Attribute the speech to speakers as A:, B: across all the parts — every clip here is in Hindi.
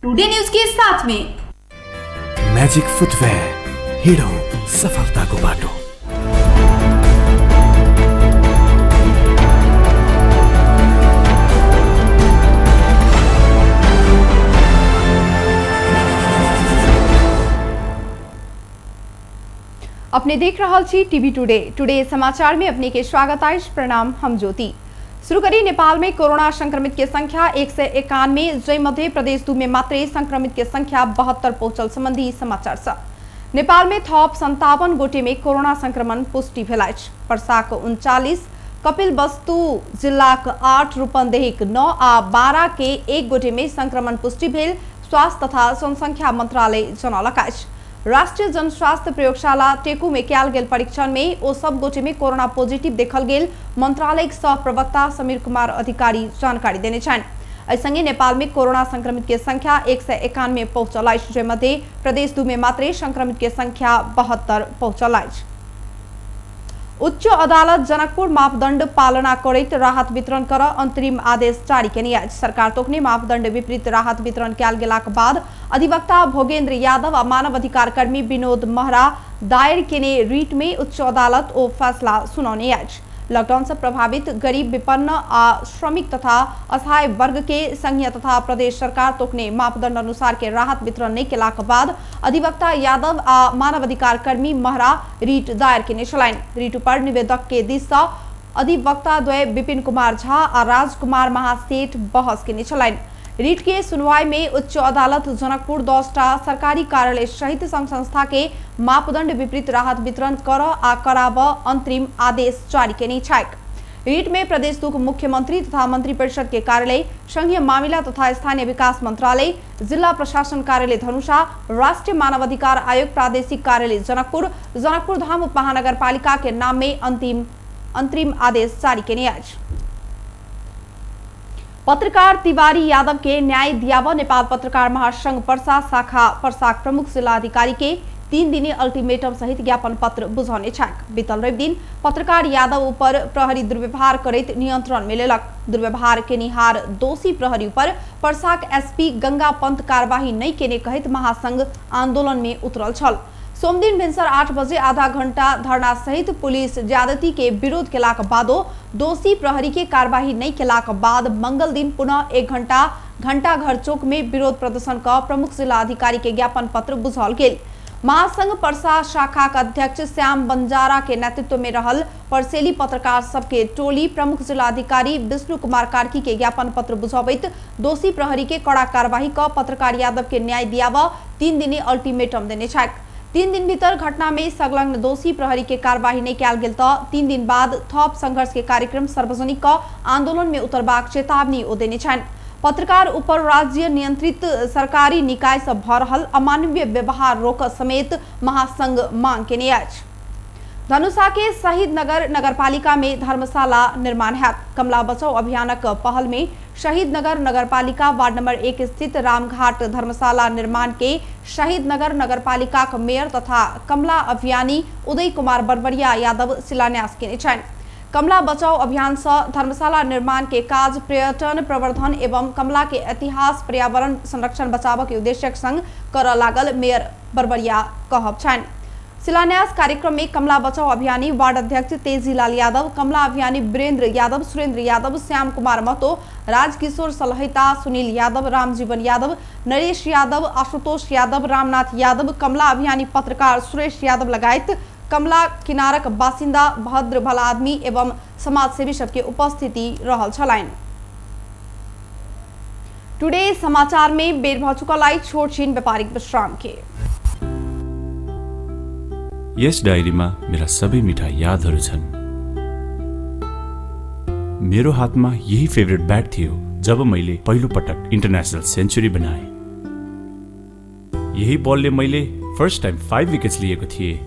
A: टुडे न्यूज के साथ में
B: मैजिक फुटवेयर, हिडो सफलताको बाटो।
C: अपने देख रहा छी टीवी टुडे समाचार में अपने के स्वागत है। प्रणाम, हम ज्योति। शुरू करी नेपाल में कोरोना संक्रमित की संख्या 191, जय मध्य प्रदेश 2 में मात्रै संक्रमित की संख्या 72 पहुंचल संबंधी समाचार छ। नेपाल में थप 57 गोटे में कोरोना संक्रमण पुष्टि भेल अछि। पर्साक 39, कपिलवस्तु जिल्लाक 8, रूपन्देहीक 9 आ 12 के 1 गोटे में संक्रमण पुष्टि भेल स्वास्थ्य तथा जनसंख्या मंत्रालय जनौलक अछि। राष्ट्रीय जनस्वास्थ्य प्रयोगशाला टेकू में कयल गेल परीक्षण में ओ सब गोटे में कोरोना पॉजिटिव देखल गेल मंत्रालय सह प्रवक्ता समीर कुमार अधिकारी जानकारी देने छन्। संगे नेपाल में कोरोना संक्रमित के संख्या 191 पहुंचल अछि, जय मध्ये प्रदेश 2 में मात्रै संक्रमित के संख्या 72 पहुंचल अछि। उच्च अदालत जनकपुर मापदण्ड पालना करैत राहत वितरण कर अंतरिम आदेश जारी केने अछि। सरकार तोकने मापदण्ड विपरीत राहत वितरण कयल गेलाक बाद अधिवक्ता भोगेन्द्र यादव आ मानव अधिकार कर्मी विनोद महरा दायर केने रिट में उच्च अदालत ओ फैसला सुनौने अछि। लॉकडाउन से प्रभावित गरीब, विपन्न आ श्रमिक तथा असहाय वर्ग के संघीय तथा प्रदेश सरकार तोकने मापदण्ड अनुसार के राहत वितरण नहीं केलाक बाद अधिवक्ता यादव आ मानवाधिकार कर्मी महरा रिट दायर केने छलैन। रिट पर निवेदक के दिस से अधिवक्ता द्वय विपिन कुमार झा आ राजकुमार महासेठ बहस केने छलैन। रिट के सुनवाई में उच्च अदालत जनकपुर 10टा सरकारी कार्यालय सहित संघ संस्था के मापदण्ड विपरीत राहत वितरण कर आ कराब अंतरिम आदेश जारी केने छैक। रिट में प्रदेश 2 मुख्यमंत्री तथा मंत्री परिषद के कार्यालय, संघीय मामिला तथा स्थानीय विकास मंत्रालय, जिला प्रशासन कार्यालय धनुषा, राष्ट्रीय मानवाधिकार आयोग प्रादेशिक कार्यालय जनकपुर, जनकपुर धाम उपमहानगरपालिका के नाम में अंतरिम आदेश जारी केने अछि। पत्रकार तिवारी यादव के न्याय दियाव नेपाल पत्रकार महासंघ पर्सा शाखा पर्साक प्रमुख जिल्लाधिकारी के 3 दिने अल्टीमेटम सहित ज्ञापन पत्र बुझाउने छैक। बीतल रवि दिन पत्रकार यादव ऊपर प्रहरी दुर्व्यवहार करैत नियंत्रण में लेलक। दुर्व्यवहार के निहार दोषी प्रहरी ऊपर पर्साक एसपी गंगा पंत कार्यवाही नहीं केने कहैत महासंघ आंदोलन में उतरल छल। सोमदिन भिनसर 8 बजे आधा घंटा धरना सहित पुलिस ज्यादती के विरोध केलाक बादो दोषी प्रहरी के कार्यवाही नहीं केलाक बाद मंगल दिन पुनः 1 घंटा घर चौक में विरोध प्रदर्शन का प्रमुख जिला अधिकारी के ज्ञापन पत्र बुझाल गेल। महासंघ पर्सा शाखा का अध्यक्ष श्याम बंजारा के नेतृत्व में रहल परसेली पत्रकार सबके टोली प्रमुख जिला अधिकारी विष्णु कुमार कार्की के ज्ञापन पत्र बुझावैत दोषी प्रहरी के कड़ा कार्यवाही का पत्रकार यादव के न्याय दियाव 3 दिने अल्टीमेटम देने छैक। 3 दिन भीतर घटना में संलग्न दोषी प्रहरी के कार्यवाही नहीं कयल गेल त 3 दिन बाद थप संघर्ष के कार्यक्रम सार्वजनिक आंदोलन में उतरबाक चेतावनी ओ देने छन्। पत्रकार ऊपर राज्य नियंत्रित सरकारी निकाय से भ रहल अमानवीय व्यवहार रोक समेत महासंघ मांग केने अछि। धनुषा के शहीद नगर नगरपालिका में धर्मशाला निर्माण हैत। कमला बचाओ अभियानक पहल में शहीद नगर नगरपालिका वार्ड नंबर 1 स्थित रामघाट धर्मशाला निर्माण के शहीद नगर नगरपालिका का मेयर तथा कमला अभियानी उदय कुमार बरबरिया यादव शिलान्यास केने छन्। कमला बचाओ अभियान से धर्मशाला निर्माण के काज पर्यटन प्रवर्धन एवं कमला के इतिहास पर्यावरण संरक्षण बचाव के उद्देश्य संग कर लागल मेयर बरबरिया कहब छन्। शिलान्यास कार्यक्रम में कमला बचाओ अभियानी वार्ड अध्यक्ष तेजीलाल यादव, कमला अभियानी वीरेंद्र यादव, सुरेंद्र यादव, श्याम कुमार महतो, राजकिशोर सलहिता, सुनील यादव, रामजीवन यादव, नरेश यादव, आशुतोष यादव, रामनाथ यादव, कमला अभियानी पत्रकार सुरेश यादव लगायत कमला किनारक बासिंदा भद्र भला आदमी एवं समाजसेवी सबके उपस्थिति रहल छलैन। टुडे समाचार में बेर भ चुकल छोट छीन व्यापारिक विश्राम के।
D: यस डायरीमा मेरा सबै मिठा यादहरू छन्। मेरो हातमा यही फेभरेट ब्याट थियो जब मैले पहिलो पटक इन्टरनेशनल सेन्चुरी बनाए। यही बलले मैले फर्स्ट टाइम 5 विकेट्स लिएको थिएँ।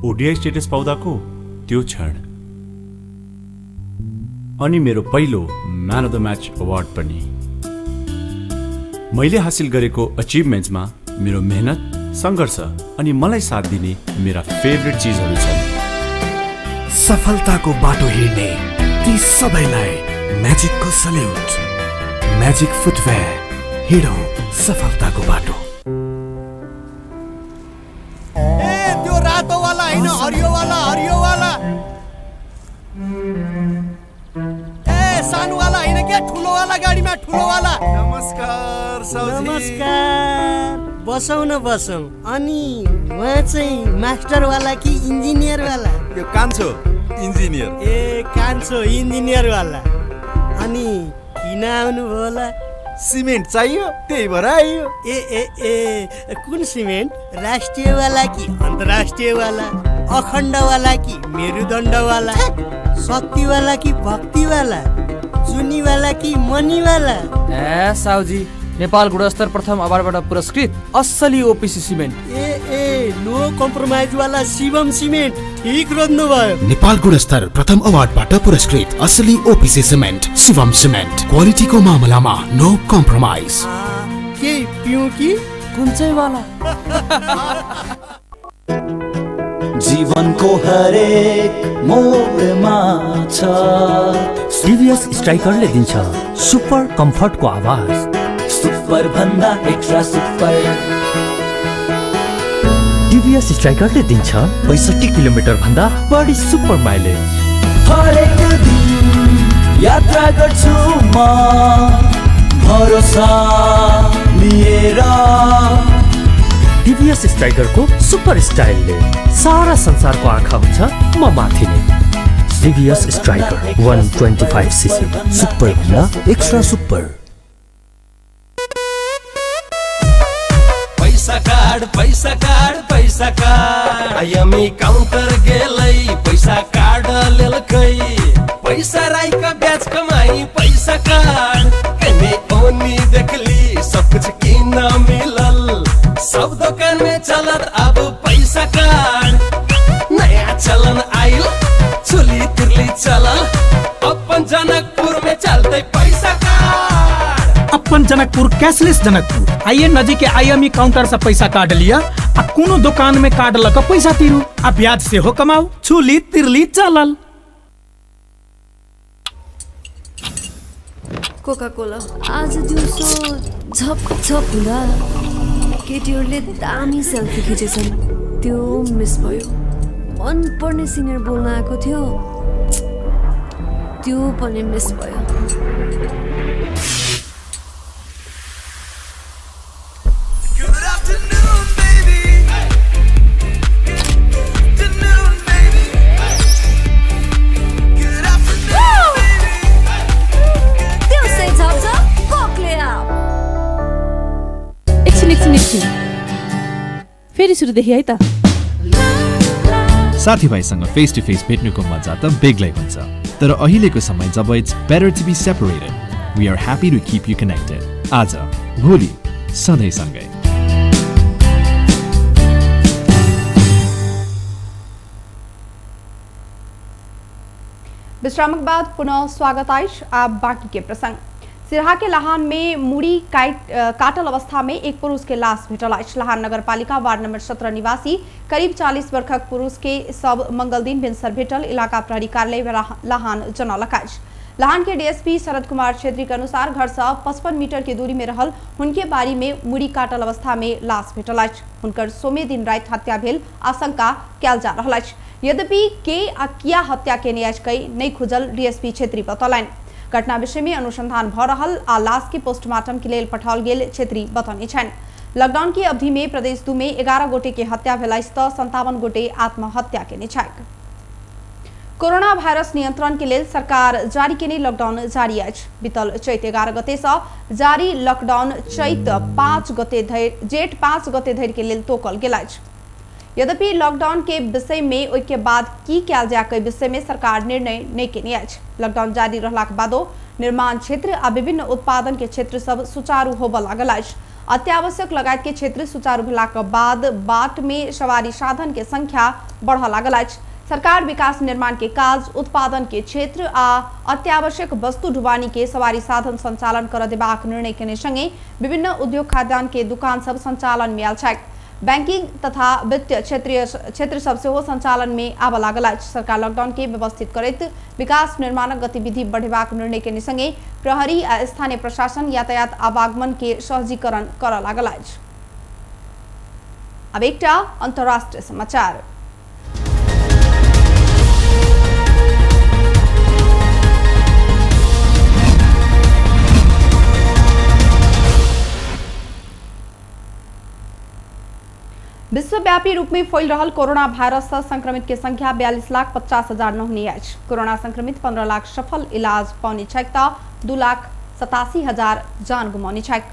D: ओडीआई स्टेटस पाउँदाको त्यो क्षण अनि मेरो पहिलो man of the match award पनि। मैले हासिल गरेको अचिभमेन्ट्समा मेरो मेहनत, संघर्ष अनि मलाई साथ दिने मेरा फेभरेट चीजहरू छन्।
B: सफलताको बाटो हिँड्ने ती सबैलाई म्याजिकको सल्युट। म्याजिक फुटवेयर हिँडौँ सफलताको बाटो।
A: त्यो रातो वाला हैन, हरियो वाला सानो वाला हैन के, ठुलो वाला गाडीमा ठुलो वाला।
E: नमस्कार साउजी।
A: नमस्कार, बसौँ। अनि उहाँ चाहिँ मास्टर वाला कि इन्जिनियर वाला?
E: यो कान्छो इन्जिनियर।
A: ए कान्छो इन्जिनियर वाला। अनि किन आउनु भयो होला?
E: सिमेन्ट चाहियो, त्यही भएर आइयो।
A: ए कुन सिमेन्ट? राष्ट्रिय वाला कि अन्तर्राष्ट्रिय वाला? अखण्ड वाला कि मेरुदण्ड वाला? शक्ति वाला कि भक्ति वाला? जुनी वाला कि मनी वाला?
F: ए साउजी, नेपाल गुणस्तर प्रथम अवार्डबाट पुरस्कृत असली ओपिसी सिमेन्ट।
A: ए नो कम्प्रोमाइज वाला शिवम सिमेन्ट। ठीक रोज्नु भयो।
B: नेपाल गुणस्तर प्रथम अवार्डबाट पुरस्कृत असली ओपिसी सिमेन्ट शिवम सिमेन्ट। क्वालिटीको मामलामा नो कम्प्रोमाइज।
A: के पिउँ कि?
F: कुन चाहिँ वाला?
G: जीवनको हरेक मोडमा छ
H: टिभीएस स्ट्राइकरले दिन्छ सुपर कम्फर्टको आवाज।
G: सुपर भन्दा एक्स्ट्रा सुपर।
H: टिभीएस स्ट्राइकरले दिन्छ 65 किलोमिटर भन्दा बढी सुपर माइलेज।
G: हरेक दिन यात्रा गर्छु म भरोसा लिएर।
H: टिभीएस स्ट्राइकरको सुपर स्टाइलले सारा संसारको आँखा हुन्छ म माथि नै। टिभीएस स्ट्राइकर 125cc सुपर भन्दा एक्स्ट्रा सुपर।
I: पैसा कार्ड आइएमई काउन्टर गेलै पैसा कार्ड लेलकै। पैसा राईका ब्याज कमाई पैसा कार्ड एने ओनी देखली सब कुछ किन मिलल। सब दुकान में चलत अब पैसा कार्ड। नया चलन आइल चुली तिरली चलल। अपन जनकपुर में चलते पैसा कार्ड।
J: अपन जनकपुर कैशलेस जनकपुर। आइए नजीक के आईएमई काउंटर से पैसा काट लिया आ कोनो दुकान में काट लक पैसा तिरू आ ब्याज से हो कमाऊ। छुली तिरली चलल।
K: कोका कोला आज दिउँसो झप हुँदा केटीहरूले दामी सेल्फी खिचेछन्। त्यो मिस भयो। मन पर्ने सिङ्गर बोल्न आएको थियो, त्यो पनि मिस भयो।
L: फेरि सुरुदेखि है त।
M: साथीभाइसँग फेस टु फेस भेट्नुको मजा त बेग्लै हुन्छ, तर अहिलेको समय जब it's better to be separated, we are happy to keep you connected. आज भोलि सधैँ सँगै।
C: विश्राम के बाद पुनः स्वागत आइश। आप बाकी के प्रसंग। सिरहा के लाहान में मुड़ी काटल अवस्था में एक पुरुष के लाश भेटल। लाहान नगर पालिका वार्ड नंबर 17 निवासी करीब 40 वर्षक पुरुष के सब मंगल दिन भिनसर भेटल इलाका प्रहरी कार्यालय लाहान जनौलक। लाहान के डीएसपी शरद कुमार छेत्री के अनुसार घर से 55 मीटर की दूरी में रहल उनके बाड़ी में मुड़ी काटल अवस्था में लाश भेटल। हुनकर सोमे दिन रात हत्या भेल आशंका कयल जा रहल। यद्यपि के आ किया हत्या केने नहीं खुजल डीएसपी छेत्री बतौलनि। घटना विषय में अनुसंधान भ रहल आ लाश के पोस्टमार्टम के लेल पठाओल गेल छेत्री बतौने छन्। लॉकडाउन की अवधि में प्रदेश 2 में 11 गोटे के हत्या भेल त 57 गोटे आत्महत्या केने छथि। कोरोना भाइरस नियंत्रण के लेल सरकार जारी केने लॉकडाउन जारी अछि। बीतल चैत 11 गते से जारी लॉकडाउन चैत 5 गते धरि जेठ 5 गते धरि के लेल तोकल गेल अछि। यद्यपि लॉकडाउन के विषय में ओहि के बाद की कयल जाय के विषय में सरकार निर्णय नहीं केने अछि। लॉकडाउन जारी रहलाक बादो निर्माण क्षेत्र आ विभिन्न उत्पादन के क्षेत्र सब सुचारू होबय लागल अछि। अत्यावश्यक लगायत के क्षेत्र सुचारू भेलाक बाद बाट में सवारी साधन के संख्या बढ़ लागल अछि। सरकार विकास निर्माण के काज, उत्पादन के क्षेत्र आ अत्यावश्यक वस्तु ढुवानी के सवारी साधन संचालन कर देबाक निर्णय केने संगे विभिन्न उद्योग खाद्यान्न के दुकान सब संचालन में आयल छथि। बैंकिंग तथा वित्तीय क्षेत्र सबसे हो संचालन में आब लागल अछि। सरकार लॉकडाउन के व्यवस्थित करैत विकास निर्माणक गतिविधि बढ़ेबाक निर्णय के संगे प्रहरी आ स्थानीय प्रशासन यातायात आवागमन के सहजीकरण करऽ लागल अछि। अब एकटा अंतर्राष्ट्रीय समाचार। विश्वव्यापी रूप में फैल रहा कोरोना वायरस से संक्रमित के संख्या 42,50,000 नहुनी अछि। कोरोना संक्रमित 15 लाख सफल इलाज पाउने छैक त 2,87,000 जान गुमाउने छैक।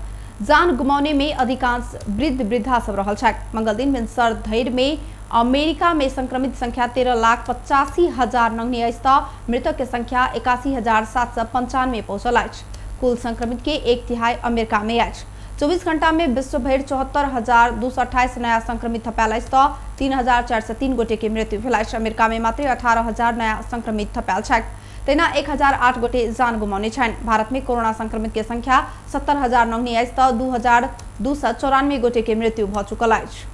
C: जान गुमाउने में अधिकांश वृद्ध वृद्धा सब रहल छैक। मंगल दिन भिनसर धैर में अमेरिका में संक्रमित संख्या 13,85,000 नहुनी अछि त मृतक के संख्या 81,795 पहुंचल अछि। कुल संक्रमित के 1/3 अमेरिका में अछि। 24 घंटा में विश्व भर 74,228 नया संक्रमित थपाल अछि त 3,403 गोटे के मृत्यु भेल अछि। अमेरिका में मात्र 18,000 नया संक्रमित थपाल छैक। तेना 1,008 गोटे जान गुमाउने छन्। भारत में कोरोना संक्रमित के संख्या 70,000 नहुनी अछि त 2,294 गोटे के मृत्यु भ चुकल अछि।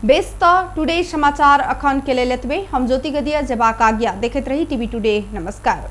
C: बेस त टुडे समाचार अखन के लेल एतबे। हम ज्योति गदिया जेबाक आज्ञा। देखैत रही टीवी टुडे। नमस्कार।